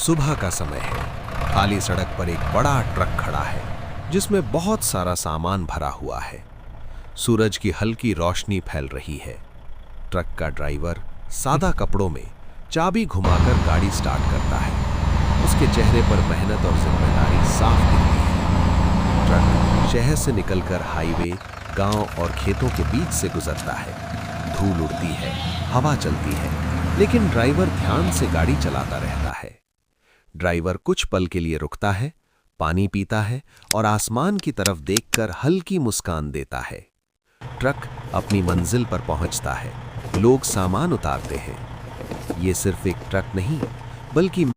सुबह का समय है। खाली सड़क पर एक बड़ा ट्रक खड़ा है जिसमें बहुत सारा सामान भरा हुआ है। सूरज की हल्की रोशनी फैल रही है। ट्रक का ड्राइवर सादा कपड़ों में चाबी घुमाकर गाड़ी स्टार्ट करता है। उसके चेहरे पर मेहनत और जिम्मेदारी साफ दिखती है। ट्रक शहर से निकलकर हाईवे, गांव और खेतों के बीच से गुजरता है। धूल उड़ती है, हवा चलती है, लेकिन ड्राइवर ध्यान से गाड़ी चलाता रहता है। ड्राइवर कुछ पल के लिए रुकता है, पानी पीता है और आसमान की तरफ देखकर हल्की मुस्कान देता है। ट्रक अपनी मंजिल पर पहुंचता है। लोग सामान उतारते हैं। ये सिर्फ एक ट्रक नहीं, बल्कि